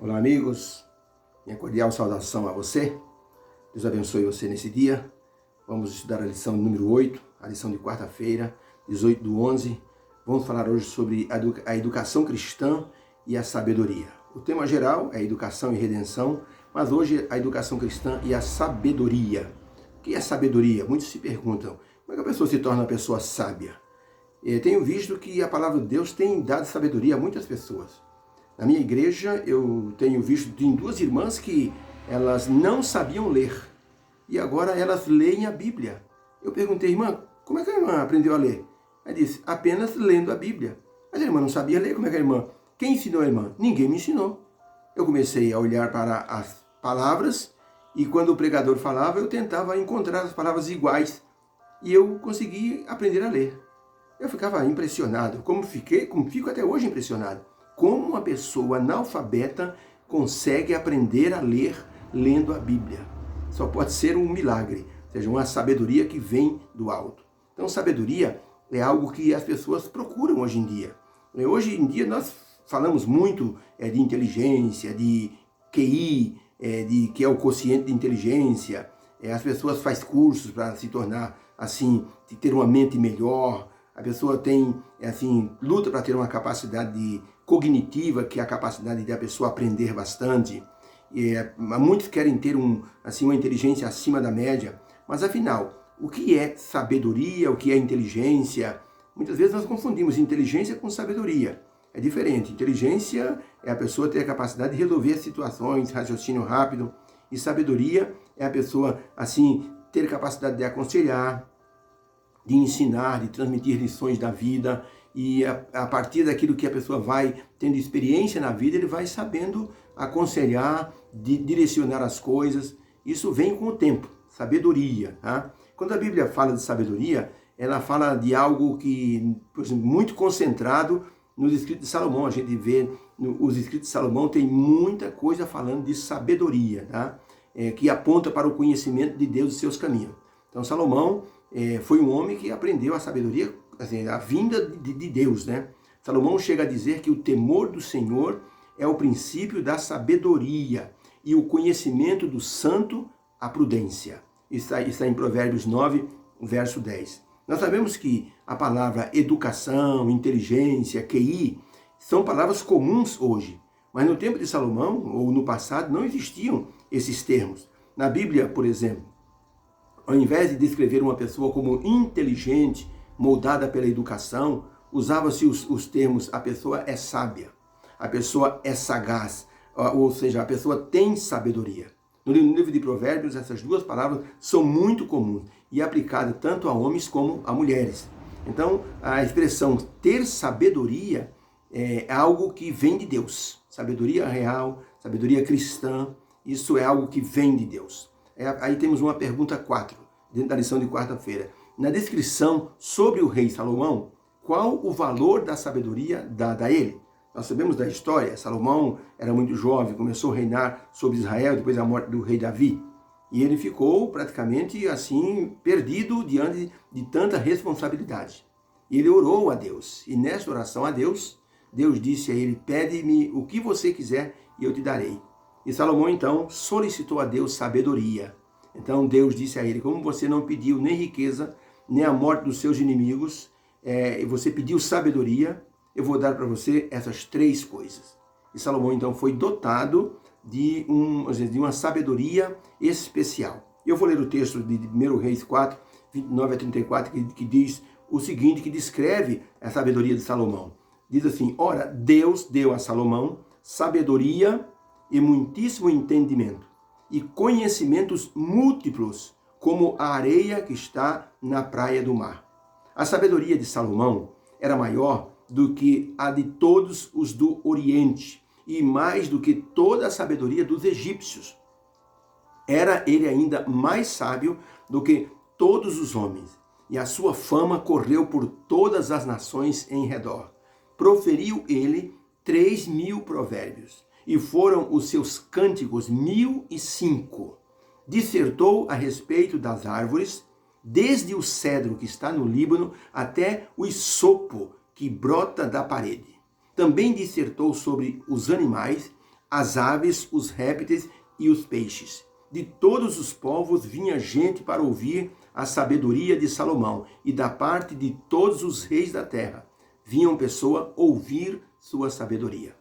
Olá, amigos. Minha cordial saudação a você. Deus abençoe você nesse dia. Vamos estudar a lição número 8, a lição de quarta-feira, 18/11. Vamos falar hoje sobre a educação cristã e a sabedoria. O tema geral é educação e redenção, mas hoje a educação cristã e a sabedoria. O que é sabedoria? Muitos se perguntam, como é que a pessoa se torna uma pessoa sábia? Eu tenho visto que a palavra de Deus tem dado sabedoria a muitas pessoas. Na minha igreja, eu tenho visto em duas irmãs que elas não sabiam ler. E agora elas leem a Bíblia. Eu perguntei, irmã, como é que a irmã aprendeu a ler? Ela disse, apenas lendo a Bíblia. Mas a irmã não sabia ler, como é que a irmã? Quem ensinou a irmã? Ninguém me ensinou. Eu comecei a olhar para as palavras e quando o pregador falava, eu tentava encontrar as palavras iguais. E eu consegui aprender a ler. Eu ficava impressionado, como fico até hoje impressionado. Como uma pessoa analfabeta consegue aprender a ler lendo a Bíblia. Só pode ser um milagre, ou seja, uma sabedoria que vem do alto. Então, sabedoria é algo que as pessoas procuram hoje em dia. Hoje em dia nós falamos muito de inteligência, de QI, que é o quociente de inteligência. As pessoas fazem cursos para se tornar, assim, de ter uma mente melhor. A pessoa tem, luta para ter uma capacidade cognitiva, que é a capacidade de a pessoa aprender bastante. Muitos querem ter uma inteligência acima da média. Mas afinal, o que é sabedoria? O que é inteligência? Muitas vezes nós confundimos inteligência com sabedoria. É diferente. Inteligência é a pessoa ter a capacidade de resolver situações, raciocínio rápido. E sabedoria é a pessoa, ter capacidade de aconselhar, de ensinar, de transmitir lições da vida, e a partir daquilo que a pessoa vai tendo experiência na vida, ele vai sabendo aconselhar, direcionar as coisas. Isso vem com o tempo, sabedoria. Tá? Quando a Bíblia fala de sabedoria, ela fala de algo que, por exemplo, muito concentrado nos escritos de Salomão. A gente vê, os escritos de Salomão tem muita coisa falando de sabedoria, tá? Que aponta para o conhecimento de Deus e seus caminhos. Então Salomão foi um homem que aprendeu a sabedoria, a vinda de Deus, né? Salomão chega a dizer que o temor do Senhor é o princípio da sabedoria e o conhecimento do santo, a prudência. Isso está em Provérbios 9, verso 10. Nós sabemos que a palavra educação, inteligência, QI, são palavras comuns hoje. Mas no tempo de Salomão, ou no passado, não existiam esses termos. Na Bíblia, por exemplo, ao invés de descrever uma pessoa como inteligente, moldada pela educação, usava-se os termos, a pessoa é sábia, a pessoa é sagaz, ou seja, a pessoa tem sabedoria. No livro de Provérbios, essas duas palavras são muito comuns e aplicadas tanto a homens como a mulheres. Então, a expressão ter sabedoria é algo que vem de Deus. Sabedoria real, sabedoria cristã, isso é algo que vem de Deus. Aí temos uma pergunta 4, dentro da lição de quarta-feira. Na descrição sobre o rei Salomão, qual o valor da sabedoria dada a ele? Nós sabemos da história, Salomão era muito jovem, começou a reinar sobre Israel depois da morte do rei Davi. E ele ficou praticamente perdido diante de tanta responsabilidade. E ele orou a Deus. E nessa oração a Deus, Deus disse a ele, pede-me o que você quiser e eu te darei. E Salomão, então, solicitou a Deus sabedoria. Então, Deus disse a ele, como você não pediu nem riqueza, nem a morte dos seus inimigos, e você pediu sabedoria, eu vou dar para você essas 3 coisas. E Salomão, então, foi dotado de uma sabedoria especial. Eu vou ler o texto de 1 Reis 4, 29 a 34, que diz o seguinte, que descreve a sabedoria de Salomão. Diz assim, ora, Deus deu a Salomão sabedoria e muitíssimo entendimento, e conhecimentos múltiplos, como a areia que está na praia do mar. A sabedoria de Salomão era maior do que a de todos os do Oriente, e mais do que toda a sabedoria dos egípcios. Era ele ainda mais sábio do que todos os homens, e a sua fama correu por todas as nações em redor. Proferiu ele 3.000 provérbios, e foram os seus cânticos 1.005. Dissertou a respeito das árvores, desde o cedro que está no Líbano até o isopo que brota da parede. Também dissertou sobre os animais, as aves, os répteis e os peixes. De todos os povos vinha gente para ouvir a sabedoria de Salomão, e da parte de todos os reis da terra vinham pessoas ouvir sua sabedoria.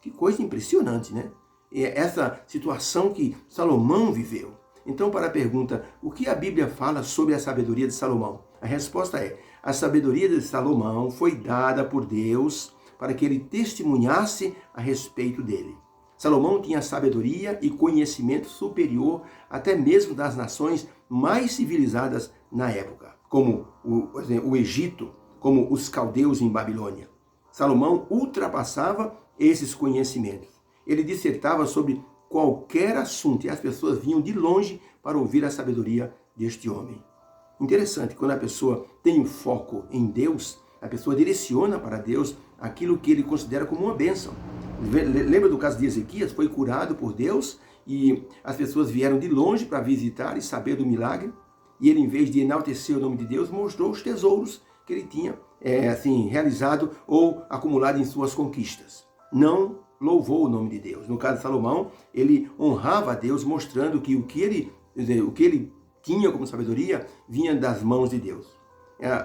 Que coisa impressionante, né? É essa situação que Salomão viveu. Então, para a pergunta, o que a Bíblia fala sobre a sabedoria de Salomão? A resposta é, a sabedoria de Salomão foi dada por Deus para que ele testemunhasse a respeito dele. Salomão tinha sabedoria e conhecimento superior até mesmo das nações mais civilizadas na época, como o Egito, como os caldeus em Babilônia. Salomão ultrapassava esses conhecimentos. Ele dissertava sobre qualquer assunto e as pessoas vinham de longe para ouvir a sabedoria deste homem. Interessante, quando a pessoa tem um foco em Deus, a pessoa direciona para Deus aquilo que ele considera como uma bênção. Lembra do caso de Ezequias? Foi curado por Deus e as pessoas vieram de longe para visitar e saber do milagre. E ele, em vez de enaltecer o nome de Deus, mostrou os tesouros que ele tinha realizado ou acumulado em suas conquistas. Não louvou o nome de Deus. No caso de Salomão, ele honrava a Deus, mostrando que o que ele tinha como sabedoria vinha das mãos de Deus.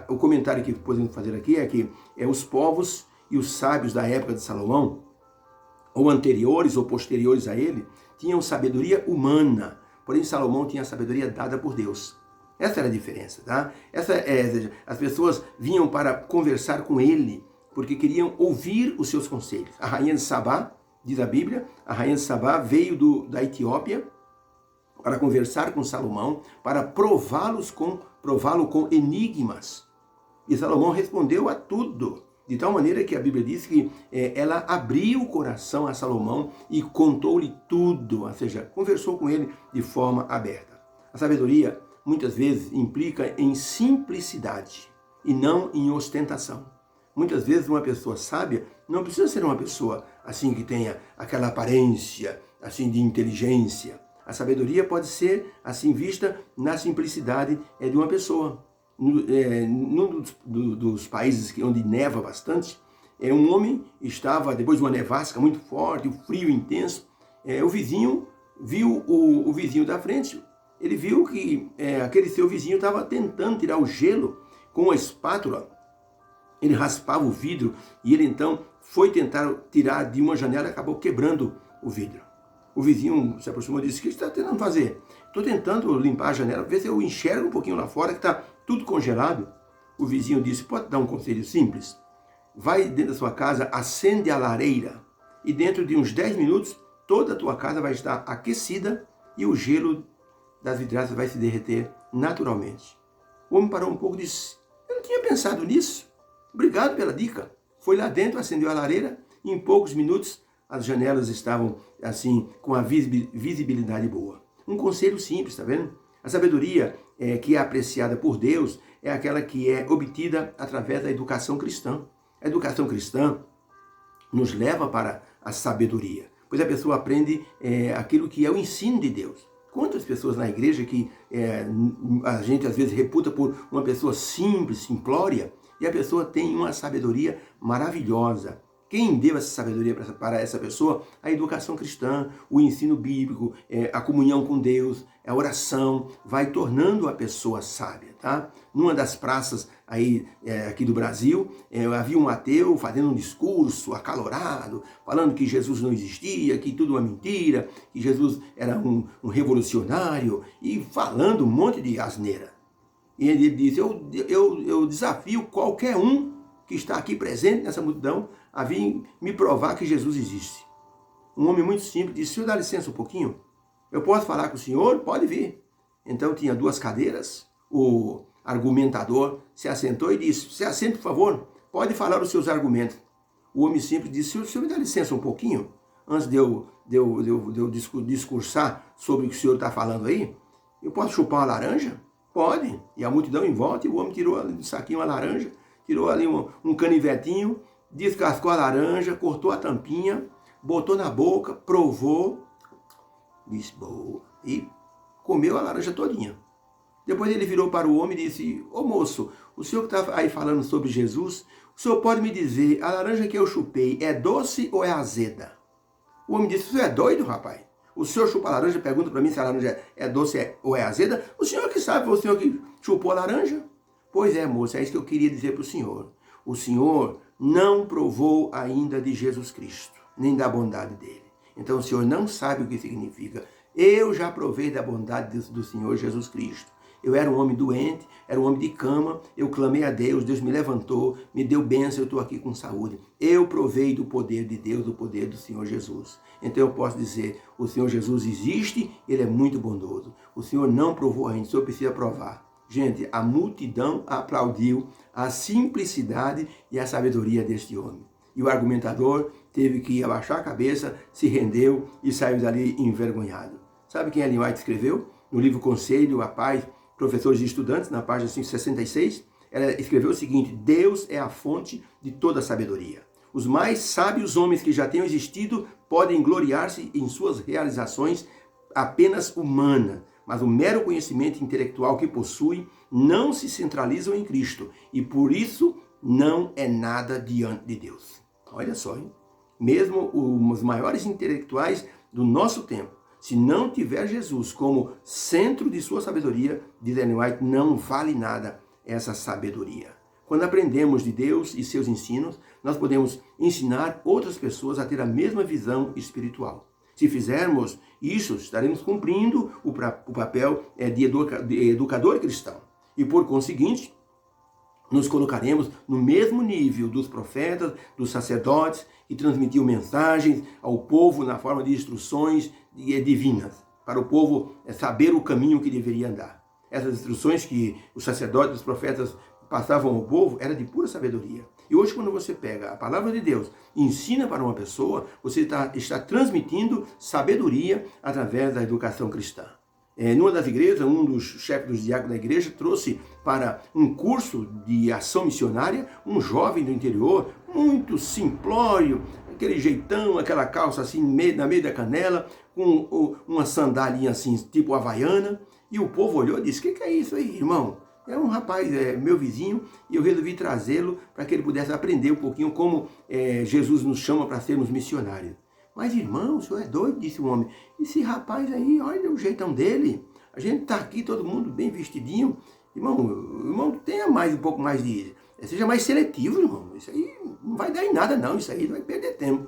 O comentário que podemos fazer aqui é que os povos e os sábios da época de Salomão, ou anteriores ou posteriores a ele, tinham sabedoria humana, porém Salomão tinha sabedoria dada por Deus. Essa era a diferença, tá? As pessoas vinham para conversar com ele, porque queriam ouvir os seus conselhos. A rainha de Sabá, diz a Bíblia, a rainha de Sabá veio da Etiópia para conversar com Salomão, para prová-lo com enigmas. E Salomão respondeu a tudo, de tal maneira que a Bíblia diz que ela abriu o coração a Salomão e contou-lhe tudo, ou seja, conversou com ele de forma aberta. A sabedoria muitas vezes implica em simplicidade e não em ostentação. Muitas vezes uma pessoa sábia não precisa ser uma pessoa assim que tenha aquela aparência assim de inteligência. A sabedoria pode ser assim vista na simplicidade de uma pessoa. Num dos países onde neva bastante, um homem estava, depois de uma nevasca muito forte, o frio intenso, o vizinho viu o vizinho da frente. Ele viu que aquele seu vizinho estava tentando tirar o gelo com uma espátula. Ele raspava o vidro e ele então foi tentar tirar de uma janela e acabou quebrando o vidro. O vizinho se aproximou e disse, o que você está tentando fazer? Estou tentando limpar a janela, ver se eu enxergo um pouquinho lá fora que está tudo congelado. O vizinho disse, pode dar um conselho simples? Vai dentro da sua casa, acende a lareira e dentro de uns 10 minutos toda a tua casa vai estar aquecida e o gelo das vidraças vai se derreter naturalmente. O homem parou um pouco e disse, eu não tinha pensado nisso. Obrigado pela dica. Foi lá dentro, acendeu a lareira e em poucos minutos as janelas estavam assim com a visibilidade boa. Um conselho simples, tá vendo? A sabedoria que é apreciada por Deus é aquela que é obtida através da educação cristã. A educação cristã nos leva para a sabedoria, pois a pessoa aprende aquilo que é o ensino de Deus. Quantas pessoas na igreja que a gente às vezes reputa por uma pessoa simples, simplória, e a pessoa tem uma sabedoria maravilhosa. Quem deu essa sabedoria para essa pessoa? A educação cristã, o ensino bíblico, a comunhão com Deus, a oração, vai tornando a pessoa sábia, tá? Numa das praças aqui do Brasil, havia um ateu fazendo um discurso acalorado, falando que Jesus não existia, que tudo é uma mentira, que Jesus era um revolucionário, e falando um monte de asneira. E ele disse, eu desafio qualquer um que está aqui presente nessa multidão a vir me provar que Jesus existe. Um homem muito simples disse, senhor, dá licença um pouquinho? Eu posso falar com o senhor? Pode vir. Então tinha duas cadeiras, o argumentador se assentou e disse, se assente, por favor, pode falar os seus argumentos. O homem simples disse, senhor me dá licença um pouquinho? Antes de eu discursar sobre o que o senhor está falando aí, eu posso chupar uma laranja? Pode. E a multidão em volta, e o homem tirou ali do saquinho uma laranja, tirou ali um canivetinho, descascou a laranja, cortou a tampinha, botou na boca, provou, disse, boa, e comeu a laranja todinha. Depois ele virou para o homem e disse, ô moço, o senhor que está aí falando sobre Jesus, o senhor pode me dizer, a laranja que eu chupei é doce ou é azeda? O homem disse, você é doido, rapaz? O senhor chupa a laranja, pergunta para mim se a laranja é doce ou é azeda? O senhor que sabe, foi o senhor que chupou a laranja? Pois é, moça, é isso que eu queria dizer para o senhor. O senhor não provou ainda de Jesus Cristo, nem da bondade dele. Então o senhor não sabe o que significa. Eu já provei da bondade do Senhor Jesus Cristo. Eu era um homem doente, era um homem de cama, eu clamei a Deus, Deus me levantou, me deu bênção, eu estou aqui com saúde. Eu provei do poder de Deus, do poder do Senhor Jesus. Então eu posso dizer, o Senhor Jesus existe, Ele é muito bondoso. O Senhor não provou ainda, o Senhor precisa provar. Gente, a multidão aplaudiu a simplicidade e a sabedoria deste homem. E o argumentador teve que abaixar a cabeça, se rendeu e saiu dali envergonhado. Sabe quem Ellen White escreveu? No livro Conselho, a Paz, Professores e Estudantes, na página 566, ela escreveu o seguinte, Deus é a fonte de toda a sabedoria. Os mais sábios homens que já tenham existido podem gloriar-se em suas realizações apenas humanas, mas o mero conhecimento intelectual que possuem não se centralizam em Cristo e por isso não é nada diante de Deus. Olha só, hein? Mesmo os maiores intelectuais do nosso tempo, se não tiver Jesus como centro de sua sabedoria, diz Ellen White, não vale nada essa sabedoria. Quando aprendemos de Deus e seus ensinos, nós podemos ensinar outras pessoas a ter a mesma visão espiritual. Se fizermos isso, estaremos cumprindo o papel de educador cristão. E por conseguinte, nos colocaremos no mesmo nível dos profetas, dos sacerdotes, que transmitiam mensagens ao povo na forma de instruções divinas, para o povo saber o caminho que deveria andar. Essas instruções que os sacerdotes e os profetas passavam ao povo era de pura sabedoria. E hoje, quando você pega a palavra de Deus e ensina para uma pessoa, você está transmitindo sabedoria através da educação cristã. Numa das igrejas, um dos chefes dos diáconos da igreja trouxe para um curso de ação missionária um jovem do interior, muito simplório, aquele jeitão, aquela calça assim na meio da canela, com uma sandalinha assim, tipo havaiana. E o povo olhou e disse, o que é isso aí, irmão? É um rapaz, meu vizinho, e eu resolvi trazê-lo para que ele pudesse aprender um pouquinho como Jesus nos chama para sermos missionários. Mas, irmão, o senhor é doido, disse o homem. Esse rapaz aí, olha o jeitão dele. A gente está aqui, todo mundo bem vestidinho. Irmão, tenha mais um pouco mais de... Seja mais seletivo, irmão. Isso aí não vai dar em nada, não. Isso aí vai perder tempo.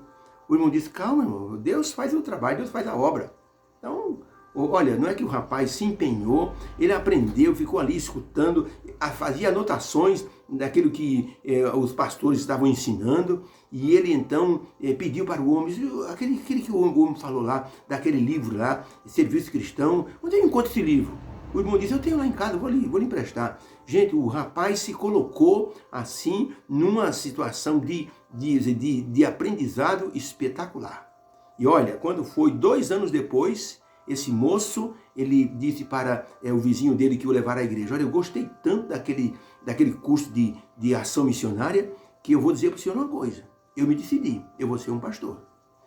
O irmão disse, calma, irmão. Deus faz o trabalho, Deus faz a obra. Então, olha, não é que o rapaz se empenhou, ele aprendeu, ficou ali escutando, fazia anotações daquilo que os pastores estavam ensinando, e ele então pediu para o homem, aquele que o homem falou lá, daquele livro lá, Serviço Cristão, onde eu encontro esse livro? O irmão disse, eu tenho lá em casa, vou lhe emprestar. Gente, o rapaz se colocou assim, numa situação de aprendizado espetacular. E olha, quando foi 2 anos depois, esse moço, ele disse para o vizinho dele que o levara à igreja, olha, eu gostei tanto daquele curso de ação missionária, que eu vou dizer para o senhor uma coisa, eu me decidi, eu vou ser um pastor,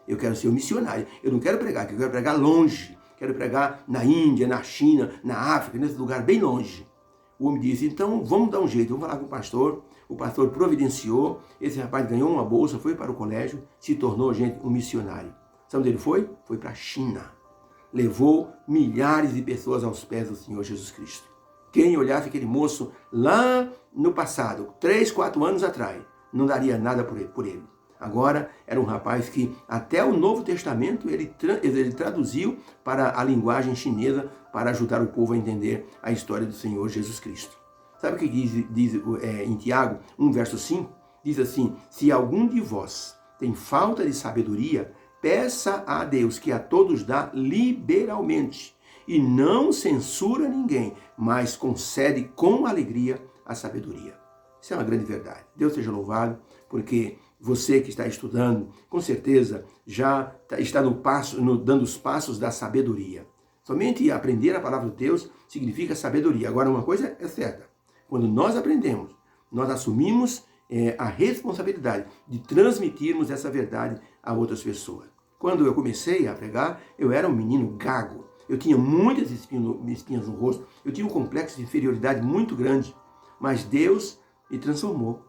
eu quero ser um missionário, eu não quero pregar aqui, eu quero pregar longe, quero pregar na Índia, na China, na África, nesse lugar bem longe. O homem disse, então vamos dar um jeito, vamos falar com o pastor providenciou, esse rapaz ganhou uma bolsa, foi para o colégio, se tornou, gente, um missionário. Sabe onde ele foi? Foi para a China. Levou milhares de pessoas aos pés do Senhor Jesus Cristo. Quem olhasse aquele moço lá no passado, 3, 4 anos atrás, não daria nada por ele. Agora, era um rapaz que até o Novo Testamento ele traduziu para a linguagem chinesa para ajudar o povo a entender a história do Senhor Jesus Cristo. Sabe o que diz em Tiago 1, verso 5? Diz assim, se algum de vós tem falta de sabedoria, peça a Deus que a todos dá liberalmente e não censura ninguém, mas concede com alegria a sabedoria. Isso é uma grande verdade. Deus seja louvado, porque você que está estudando, com certeza já está dando os passos da sabedoria. Somente aprender a palavra de Deus significa sabedoria. Agora, uma coisa é certa. Quando nós aprendemos, nós assumimos a responsabilidade de transmitirmos essa verdade a outras pessoas. Quando eu comecei a pregar, eu era um menino gago. Eu tinha muitas espinhas no rosto. Eu tinha um complexo de inferioridade muito grande. Mas Deus me transformou.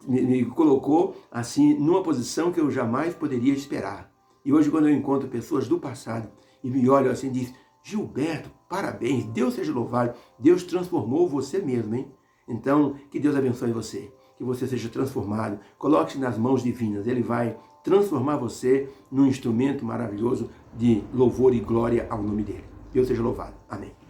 Me colocou assim numa posição que eu jamais poderia esperar. E hoje, quando eu encontro pessoas do passado e me olham assim e dizem: Gilberto, parabéns, Deus seja louvado, Deus transformou você mesmo, hein? Então, que Deus abençoe você, que você seja transformado, coloque-se nas mãos divinas, Ele vai transformar você num instrumento maravilhoso de louvor e glória ao nome dEle. Deus seja louvado. Amém.